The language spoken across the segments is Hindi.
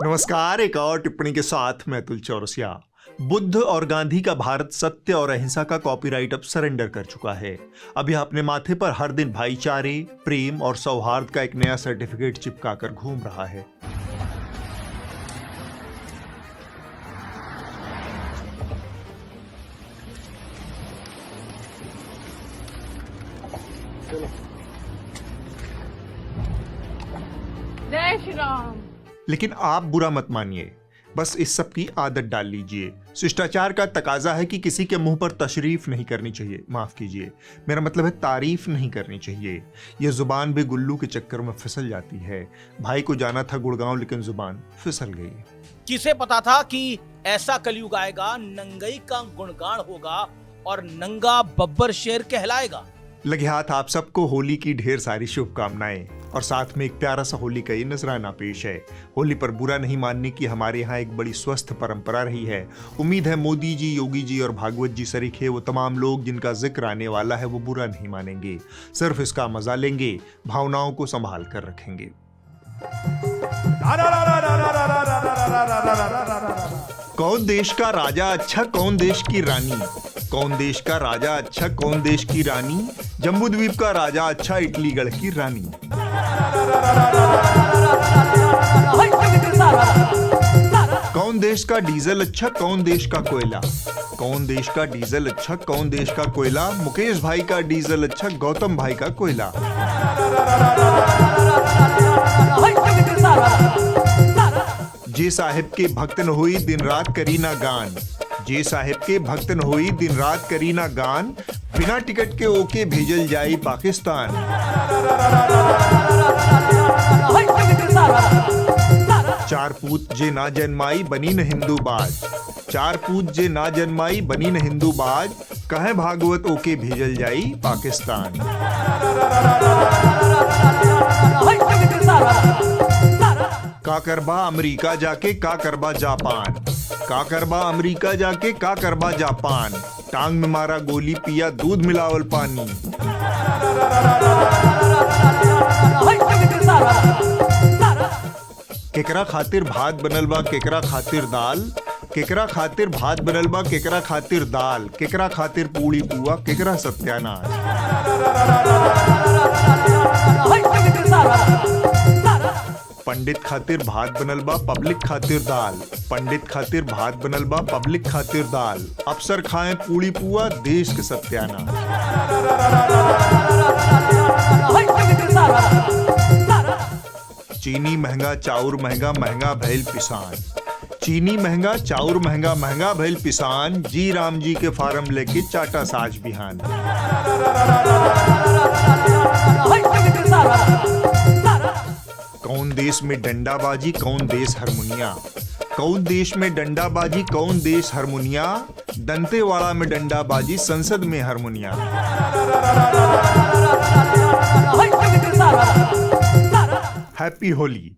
नमस्कार। एक और टिप्पणी के साथ मैं अतुल चौरसिया। बुद्ध और गांधी का भारत सत्य और अहिंसा का कॉपीराइट अब सरेंडर कर चुका है। अब यह अपने माथे पर हर दिन भाईचारे, प्रेम और सौहार्द का एक नया सर्टिफिकेट चिपकाकर घूम रहा है। जय श्री राम। लेकिन आप बुरा मत मानिए, बस इस सब की आदत डाल लीजिए। शिष्टाचार का तकाजा है कि किसी के मुंह पर तशरीफ नहीं करनी चाहिए, माफ कीजिए, मेरा मतलब है तारीफ नहीं करनी चाहिए। यह जुबान भी गुल्लू के चक्कर में फिसल जाती है। भाई को जाना था गुड़गांव, लेकिन जुबान फिसल गई। किसे पता था कि ऐसा कलयुग आएगा, नंगई का गुणगान होगा और नंगा बब्बर शेर कहलाएगा। लगे हाथ आप सबको होली की ढेर सारी शुभकामनाएं और साथ में एक प्यारा सा होली का ये नजराना पेश है। होली पर बुरा नहीं मानने की हमारे यहाँ एक बड़ी स्वस्थ परंपरा रही है। उम्मीद है मोदी जी, योगी जी और भागवत जी सरीखे वो तमाम लोग जिनका जिक्र आने वाला है वो बुरा नहीं मानेंगे, सिर्फ इसका मजा लेंगे, भावनाओं को संभाल कर रखेंगे। कौन देश का राजा अच्छा, कौन देश की रानी? कौन देश का राजा अच्छा, कौन देश की रानी? जम्बूद्वीप का राजा अच्छा, इटलीगढ़ की रानी। कौन देश का डीजल अच्छा, कौन देश का कोयला? कौन देश का डीजल अच्छा, कौन देश का कोयला? मुकेश भाई का डीजल अच्छा, गौतम भाई का कोयला। जे साहिब के भक्त न हुई दिन रात करी ना गान। जे साहिब के भक्त न हुई दिन रात करी ना गान। बिना टिकट के ओके भेजल जाई पाकिस्तान। चार पूत जे ना जन्माई बनी न हिंदू बाज। चार पूत जे ना जन्माई बनी न हिंदू बाज। कहे भागवत ओके भेजल जाई पाकिस्तान। का करबा अमेरिका जाके, का करबा जापान। का करबा अमेरिका जाके, का करबा जापान। टांग में मारा गोली, पिया दूध मिलावल पानी। केकरा खातिर भात बनल बा, केकरा खातिर दाल। केकरा खातिर भात बनल बा, केकरा खातिर दाल। केकरा खातिर पूड़ी पुआ, केकरा सत्यानाश। पंडित खातिर भात बनल बा, पब्लिक खातिर दाल। पंडित खातिर भात बनल बा, पब्लिक खातिर दाल। अफसर खाएं पूड़ी पुआ, देश के सत्यानाश। चीनी महंगा, चाउर महंगा, महंगा भैल पिसान। चीनी महंगा, चाउर महंगा, महंगा भैल पिसान। जी राम जी के फार्म लेके चाटा साज बिहान। कौन देश में डंडाबाजी, कौन देश हारमोनिया? कौन देश में डंडाबाजी, कौन देश हारमोनिया? दंतेवाड़ा में डंडाबाजी, संसद में हारमोनिया। हैप्पी होली।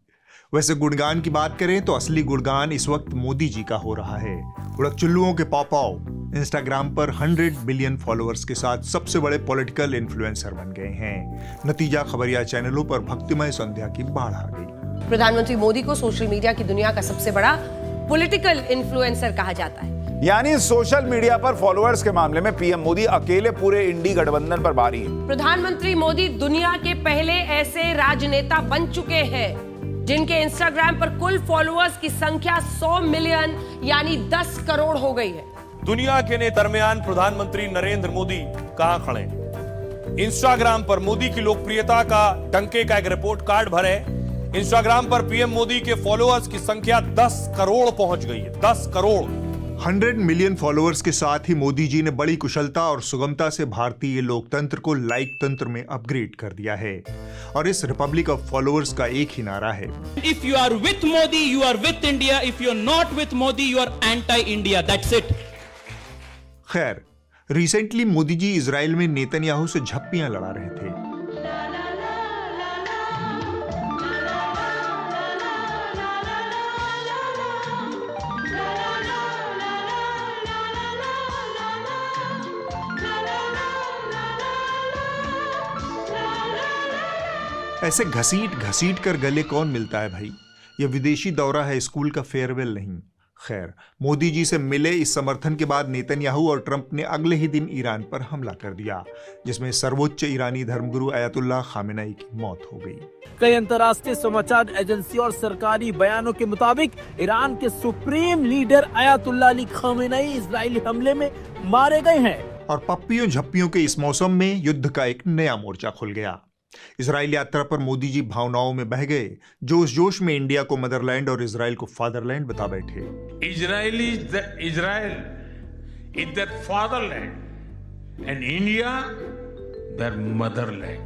वैसे गुणगान की बात करें तो असली गुणगान इस वक्त मोदी जी का हो रहा है। उड़क चुल्लुओं के पापाओ इंस्टाग्राम पर 100 बिलियन फॉलोअर्स के साथ सबसे बड़े पॉलिटिकल इन्फ्लुएंसर बन गए हैं। नतीजा खबरिया चैनलों पर भक्तिमय संध्या की बाढ़ आ गई। प्रधानमंत्री मोदी को सोशल मीडिया की दुनिया का सबसे बड़ा पॉलिटिकल इन्फ्लुएंसर कहा जाता है। यानी सोशल मीडिया पर फॉलोअर्स के मामले में पीएम मोदी अकेले पूरे इंडी गठबंधन पर भारी है। प्रधानमंत्री मोदी दुनिया के पहले ऐसे राजनेता बन चुके हैं जिनके इंस्टाग्राम पर कुल फॉलोअर्स की संख्या 100 मिलियन यानी 10 करोड़ हो गई है। दुनिया के ने दरमियान प्रधानमंत्री नरेंद्र मोदी कहां खड़े? इंस्टाग्राम पर मोदी की लोकप्रियता का डंके का एक रिपोर्ट कार्ड भरे। इंस्टाग्राम पर पीएम मोदी के फॉलोअर्स की संख्या 10 करोड़ पहुंच गई है। 10 करोड़। 100 मिलियन फॉलोअर्स के साथ ही मोदी जी ने बड़ी कुशलता और सुगमता से भारतीय लोकतंत्र को लाइक तंत्र में अपग्रेड कर दिया है। और इस रिपब्लिक ऑफ फॉलोअर्स का एक ही नारा है, if you are with Modi you are with India, if you are not with Modi you are anti India, that's it. खैर, रिसेंटली मोदी जी इजराइल में नेतन्याहू से झप्पियां लड़ा रहे थे। ऐसे घसीट घसीट कर गले कौन मिलता है भाई? यह विदेशी दौरा है, स्कूल का फेयरवेल नहीं। खैर, मोदी जी से मिले इस समर्थन के बाद नेतन्याहू और ट्रंप ने अगले ही दिन ईरान पर हमला कर दिया, जिसमें सर्वोच्च ईरानी धर्मगुरु अयतुल्लाह खामेनेई की मौत हो गई। कई अंतर्राष्ट्रीय समाचार एजेंसी और सरकारी बयानों के मुताबिक ईरान के supreme leader Ayatollah Ali Khamenei Israeli हमले में मारे गए हैं। और पप्पियों झप्पियों के इस मौसम में युद्ध का एक नया मोर्चा खुल गया। इजराइल यात्रा पर मोदी जी भावनाओं में बह गए, जोश जोश में इंडिया को मदरलैंड और इजराइल को फादरलैंड बता बैठे। Israel is their fatherland and India their motherland.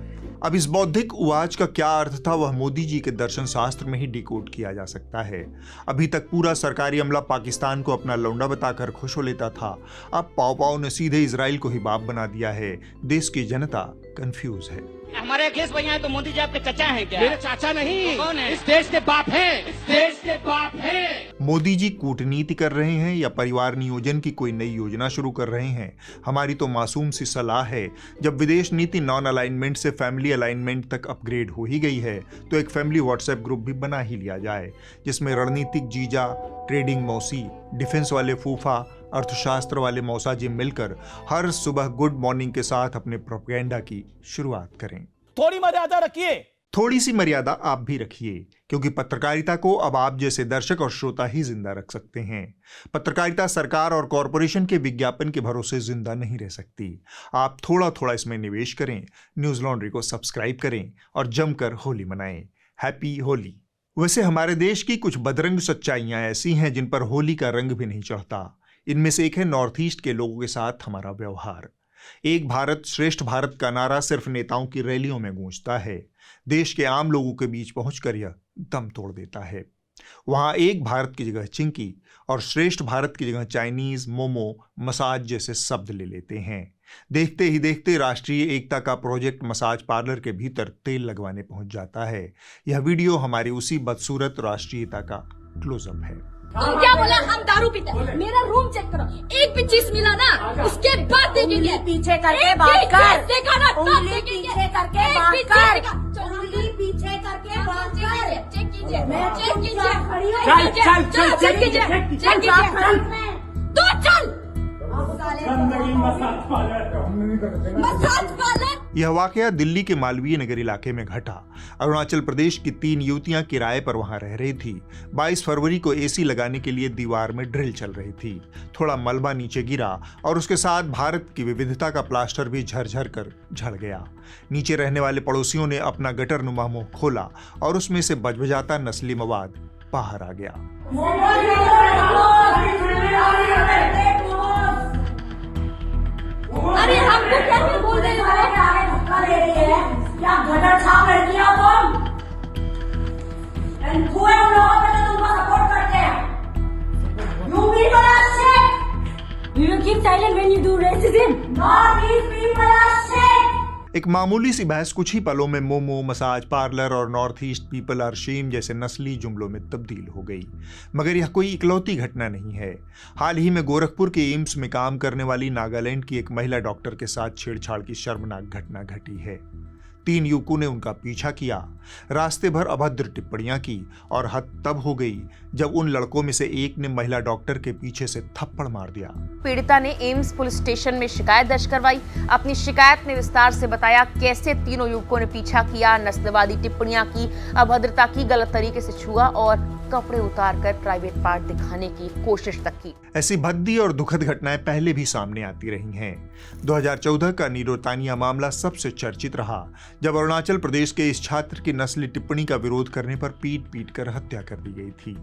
अब इस बौद्धिक उवाच का क्या अर्थ था, वह मोदी जी के दर्शन शास्त्र में ही डिकोड किया जा सकता है। अभी तक पूरा सरकारी अमला पाकिस्तान को अपना लौंडा बताकर खुश हो लेता था, अब पाव पाव ने सीधे इजराइल को ही बाप बना दिया है। देश की जनता कंफ्यूज है। हमारे अखिलेश भैया हैं तो मोदी जी आपके चाचा हैं क्या? मेरे चाचा नहीं, कौन है? इस देश के बाप हैं, इस देश के बाप हैं। मोदी जी कूटनीति कर रहे हैं या परिवार नियोजन की कोई नई योजना शुरू कर रहे हैं? हमारी तो मासूम सी सलाह है, जब विदेश नीति नॉन अलाइनमेंट से फैमिली अलाइनमेंट तक अपग्रेड हो ही गई है, तो एक फैमिली व्हाट्सएप ग्रुप भी बना ही लिया जाए, जिसमें रणनीतिक जीजा, ट्रेडिंग मौसी, डिफेंस वाले फूफा, अर्थशास्त्र वाले मौसा जी मिलकर हर सुबह गुड मॉर्निंग के साथ अपने प्रोपेगेंडा की शुरुआत करें। थोड़ी मर्यादा रखिए। थोड़ी सी मर्यादा आप भी रखिए, क्योंकि पत्रकारिता को अब आप जैसे दर्शक और श्रोता ही जिंदा रख सकते हैं। पत्रकारिता सरकार और कॉरपोरेशन के विज्ञापन के भरोसे जिंदा नहीं रह सकती। आप थोड़ा थोड़ा इसमें निवेश करें, न्यूज लॉन्ड्री को सब्सक्राइब करें और जमकर होली मनाएं। हैप्पी होली। वैसे हमारे देश की कुछ बदरंग सच्चाइयां ऐसी हैं जिन पर होली का रंग भी नहीं चढ़ता। इनमें से एक है नॉर्थ ईस्ट के लोगों के साथ हमारा व्यवहार। एक भारत श्रेष्ठ भारत का नारा सिर्फ नेताओं की रैलियों में गूंजता है, देश के आम लोगों के बीच पहुंचकर यह दम तोड़ देता है। वहां एक भारत की जगह चिंकी और श्रेष्ठ भारत की जगह चाइनीज, मोमो, मसाज जैसे शब्द ले लेते हैं। देखते ही देखते राष्ट्रीय एकता का प्रोजेक्ट मसाज पार्लर के भीतर तेल लगवाने पहुंच जाता है। यह वीडियो हमारी उसी बदसूरत राष्ट्रीयता का क्लोजअप है। तुम क्या बोला? हम दारू पीते हैं। मेरा रूम चेक करो, एक भी चीज मिला ना उसके बाद देखेंगे। पीछे करके बात कर। देखा ना, उंगली पीछे करके बात कर। उंगली पीछे करके बात कर। चेक कीजिए, मैं चेक कीजिए। चल चेक कीजिए, चेक कीजिए। तो चल। Massage parlour. यह वाकया दिल्ली के मालवीय नगर इलाके में घटा। अरुणाचल प्रदेश की 3 युवतियां किराए पर वहां रह रही थी। 22 फरवरी को एसी लगाने के लिए दीवार में ड्रिल चल रही थी। थोड़ा मलबा नीचे गिरा और उसके साथ भारत की विविधता का प्लास्टर भी झरझर कर झड़ गया। नीचे रहने वाले पड़ोसियों ने अपना गटर नुमा मुंह खोला और उसमें से बजबजाता नस्ली मवाद बाहर आ गया। अरे हमको कैसे बोल रहे हो? धक्का दे रही है क्या? गटर साफ कर दिया तुम? एंड हुए उन लोगों पे तो तुमको सपोर्ट करते हैं। You people are sick. You keep silent when you do racism. Not these people are sick. एक मामूली सी बहस कुछ ही पलों में मोमो, मसाज पार्लर और north east people are shame जैसे नस्ली जुमलों में तब्दील हो गई। मगर यह कोई इकलौती घटना नहीं है। हाल ही में गोरखपुर के एम्स में काम करने वाली नागालैंड की एक महिला डॉक्टर के साथ छेड़छाड़ की शर्मनाक घटना घटी है। 3 युवकों ने उनका पीछा किया, रास्ते भर अभद्र टिप्पणियां की और हद तब हो गई जब उन लड़कों में से एक ने महिला डॉक्टर के पीछे से थप्पड़ मार दिया। पीड़िता ने एम्स पुलिस स्टेशन में शिकायत दर्ज करवाई। अपनी शिकायत में विस्तार से बताया कैसे तीनों युवकों ने पीछा किया, नस्लवादी टिप्पणियां की, अभद्रता की, गलत तरीके से छुआ और कपड़े उतारकर प्राइवेट पार्ट दिखाने की कोशिश तक की। ऐसी भद्दी और दुखद घटनाएं पहले भी सामने आती रही हैं। 2014 का नीरो तानिया मामला सबसे चर्चित रहा, जब अरुणाचल प्रदेश के इस छात्र की नस्ली टिप्पणी का विरोध करने पर पीट कर हत्या कर दी गई थी।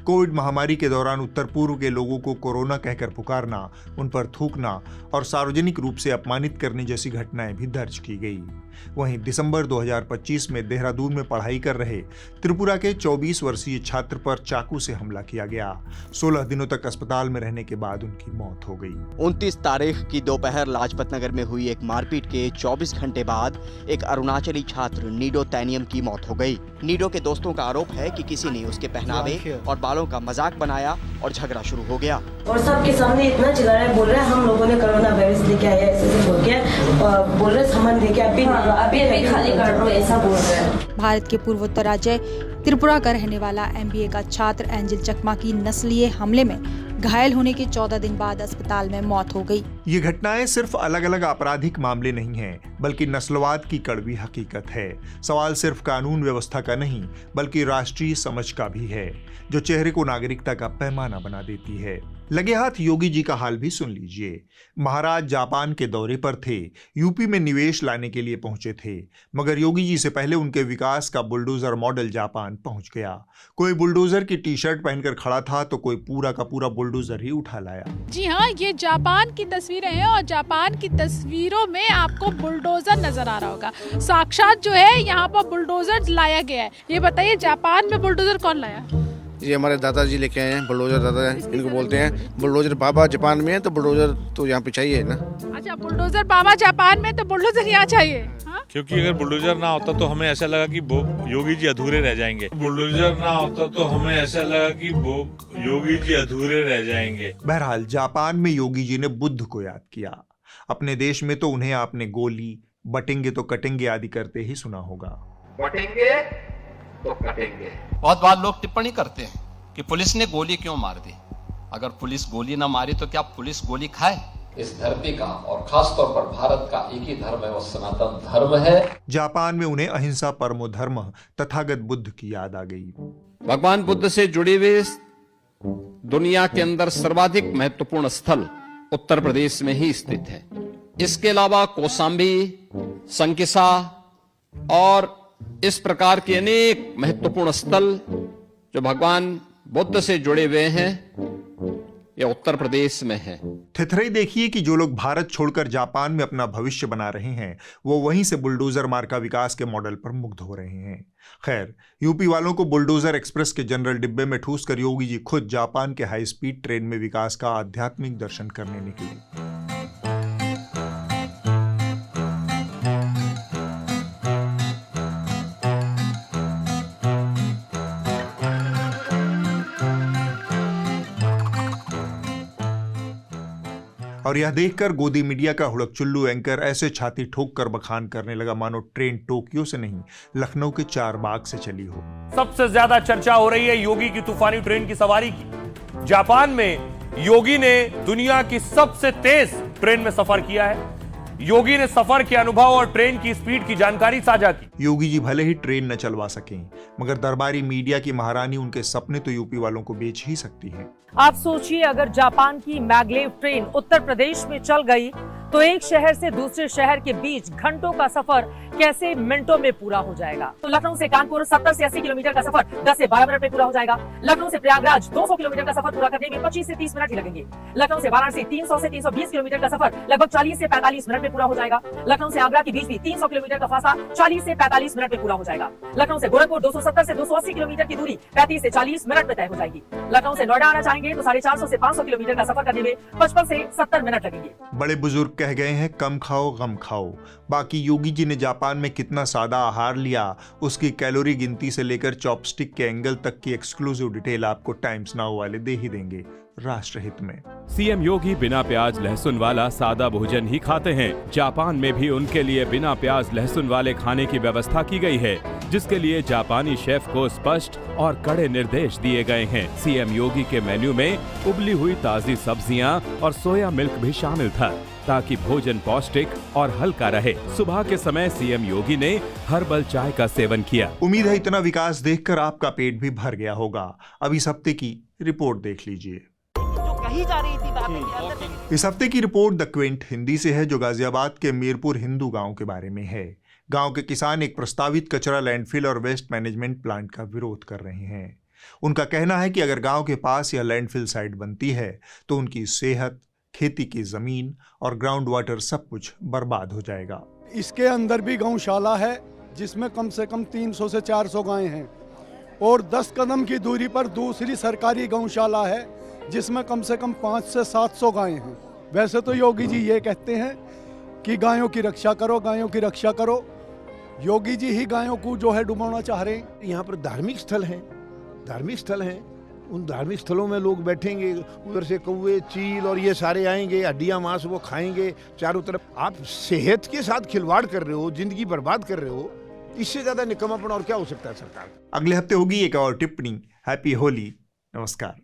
कोविड महामारी के दौरान उत्तर पूर्व के लोगों को कोरोना कहकर पुकारना, उन पर थूकना और सार्वजनिक रूप से अपमानित करने जैसी घटनाएं भी दर्ज की गई। वहीं दिसंबर 2025 में देहरादून में पढ़ाई कर रहे त्रिपुरा के 24 वर्षीय छात्र पर चाकू से हमला किया गया। 16 दिनों तक अस्पताल में रहने के बाद उनकी मौत हो गई। 29 तारीख की दोपहर लाजपत नगर में हुई एक मारपीट के 24 घंटे बाद एक अरुणाचली छात्र नीडो तैनियम की मौत हो गई। नीडो के दोस्तों का आरोप है कि किसी ने उसके पहनावे और बालों का मजाक बनाया और झगड़ा शुरू हो गया। और सबके सामने इतना चिल्ला रहे, बोल रहे हम लोगों ने कोरोना वायरस लेके आया, ऐसे बोल के बोल रहे सामान लेके अभी खाली कर रहे हो, ऐसा बोल रहे हैं। भारत के पूर्वोत्तर राज्य त्रिपुरा का रहने वाला MBA का छात्र एंजल चकमा की नस्लीय हमले में घायल होने के 14 दिन बाद अस्पताल में मौत हो गई। ये घटनाएं सिर्फ अलग अलग आपराधिक मामले नहीं हैं, बल्कि नस्लवाद की कड़वी हकीकत है। सवाल सिर्फ कानून व्यवस्था का नहीं, बल्कि राष्ट्रीय समझ का भी है, जो चेहरे को नागरिकता का पैमाना बना देती है। लगे हाथ योगी जी का हाल भी सुन लीजिए। महाराज जापान के दौरे पर थे, यूपी में निवेश लाने के लिए पहुंचे थे, मगर योगी जी से पहले उनके विकास का बुलडोजर मॉडल जापान पहुंच गया। कोई बुलडोजर की टी-शर्ट पहनकर खड़ा था तो कोई पूरा का पूरा बुलडोजर ही उठा लाया। जी हाँ, ये जापान की तस्वीरें हैं और जापान की तस्वीरों में आपको बुलडोजर नजर आ रहा होगा। साक्षात जो है यहाँ पर बुलडोजर लाया गया है। ये बताइए, जापान में बुलडोजर कौन लाया? ये हमारे दादाजी लेके आए हैं, बुलडोजर दादा इनको बोलते हैं। बुलडोजर बाबा जापान में है तो बुलडोजर तो यहाँ पे चाहिए ना। अच्छा, बुलडोजर बाबा जापान में तो बुलडोजर यहाँ चाहिए। हाँ? क्योंकि अगर बुलडोजर ना होता तो हमें ऐसा लगा कि योगी जी अधूरे रह जाएंगे। बुलडोजर ना होता तो हमें ऐसा लगा कि योगी जी अधूरे रह जाएंगे। बहरहाल जापान में योगी जी ने बुद्ध को याद किया। अपने देश में तो उन्हें आपने गोली, बटेंगे तो कटेंगे आदि करते ही सुना होगा। बटेंगे तो कटेंगे। बहुत बार लोग टिप्पणी करते हैं कि पुलिस ने गोली क्यों मार दी। अगर पुलिस गोली ना मारी तो क्या पुलिस गोली खाए? इस धरती का और खास तौर पर भारत का एक ही धर्म है, वो सनातन धर्म है। जापान में उन्हें अहिंसा परमो धर्म तथागत बुद्ध की याद आ गई। भगवान बुद्ध से जुड़े हुए दुनिया के अंदर सर्वाधिक महत्वपूर्ण स्थल उत्तर प्रदेश में ही स्थित है। इसके अलावा कौशाम्बी, संकिसा और इस प्रकार के अनेक महत्वपूर्ण स्थल जो भगवान बुद्ध से जुड़े हुए हैं, ये उत्तर प्रदेश में है। थिथरई देखिए कि जो लोग भारत छोड़कर जापान में अपना भविष्य बना रहे हैं, वो वहीं से बुलडोजर मार्का विकास के मॉडल पर मुग्ध हो रहे हैं। खैर, यूपी वालों को बुलडोजर एक्सप्रेस के जनरल डिब्बे में ठूस कर योगी जी खुद जापान के हाई स्पीड ट्रेन में विकास का आध्यात्मिक दर्शन करने निकले। और यह देखकर गोदी मीडिया का हुड़कचुल्लू एंकर ऐसे छाती ठोक कर बखान करने लगा मानो ट्रेन टोक्यो से नहीं, लखनऊ के चारबाग से चली हो। सबसे ज्यादा चर्चा हो रही है योगी की तूफानी ट्रेन की सवारी की। जापान में योगी ने दुनिया की सबसे तेज ट्रेन में सफर किया है। योगी ने सफर के अनुभव और ट्रेन की स्पीड की जानकारी साझा की। योगी जी भले ही ट्रेन न चलवा सकें, मगर दरबारी मीडिया की महारानी उनके सपने तो यूपी वालों को बेच ही सकती है। आप सोचिए, अगर जापान की मैग्लेव ट्रेन उत्तर प्रदेश में चल गई तो एक शहर से दूसरे शहर के बीच घंटों का सफर कैसे मिनटों में पूरा हो जाएगा। तो लखनऊ से कानपुर 70 से 80 किलोमीटर का सफर 10 से 12 मिनट में पूरा हो जाएगा। लखनऊ से प्रयागराज 200 किलोमीटर का सफर पूरा करने में 25 से 30 मिनट ही लगेंगे। लखनऊ से वाराणसी 300 से 320 किलोमीटर का सफर लगभग 40 से 45 मिनट में पूरा हो जाएगा। लखनऊ से आगरा के बीच भी 300 किलोमीटर का फासला 40 से 45 मिनट में पूरा हो जाएगा। लखनऊ से गोरखपुर 270 से 280 किलोमीटर की दूरी 35 से 40 मिनट में तय हो जाएगी। लखनऊ से नोएडा आना चाहेंगे तो 450 से 500 किलोमीटर का सफर करने में 55 से 70 मिनट लगेंगे। बड़े बुजुर्ग कह गए हैं, कम खाओ गम खाओ। बाकी योगी जी ने जापान में कितना सादा आहार लिया, उसकी कैलोरी गिनती से लेकर चॉपस्टिक के एंगल तक की एक्सक्लूसिव डिटेल आपको टाइम्स नाउ वाले दे ही देंगे, राष्ट्रहित में। सीएम योगी बिना प्याज लहसुन वाला सादा भोजन ही खाते हैं। जापान में भी उनके लिए बिना प्याज लहसुन वाले खाने की व्यवस्था की गई है, जिसके लिए जापानी शेफ को स्पष्ट और कड़े निर्देश दिए गए हैं। सीएम योगी के मेन्यू में उबली हुई ताजी सब्जियां और सोया मिल्क भी शामिल था, ताकि भोजन पौष्टिक और हल्का रहे। सुबह के समय सीएम योगी ने हर्बल चाय का सेवन किया। उम्मीद है इतना विकास देखकर आपका पेट भी भर गया होगा। अब इस हफ्ते की रिपोर्ट देख लीजिए। कही जा रही थी इस हफ्ते की रिपोर्ट द क्विंट हिंदी से है, जो गाजियाबाद के मीरपुर हिंदू गांव के बारे में है। गांव के किसान एक प्रस्तावित कचरा लैंडफिल और वेस्ट मैनेजमेंट प्लांट का विरोध कर रहे हैं। उनका कहना है कि अगर गांव के पास यह लैंडफिल साइट बनती है तो उनकी सेहत, खेती की जमीन और ग्राउंड वाटर सब कुछ बर्बाद हो जाएगा। इसके अंदर भी गौशाला है, जिसमें कम से कम 300 से 400 गायें हैं, और 10 कदम की दूरी पर दूसरी सरकारी गौशाला है, जिसमें कम से कम 500 से 700 गायें हैं। वैसे तो योगी जी ये कहते हैं कि गायों की रक्षा करो, गायों की रक्षा करो। योगी जी ही गायों को जो है डुबाना चाह रहे हैं। यहाँ पर धार्मिक स्थल हैं, धार्मिक स्थल हैं, उन धार्मिक स्थलों में लोग बैठेंगे, उधर से कौवे, चील और ये सारे आएंगे, हड्डियाँ मांस वो खाएंगे चारों तरफ। आप सेहत के साथ खिलवाड़ कर रहे हो, जिंदगी बर्बाद कर रहे हो। इससे ज्यादा निकम्मापन और क्या हो सकता है सरकार? अगले हफ्ते होगी एक और टिप्पणी। हैप्पी होली। नमस्कार।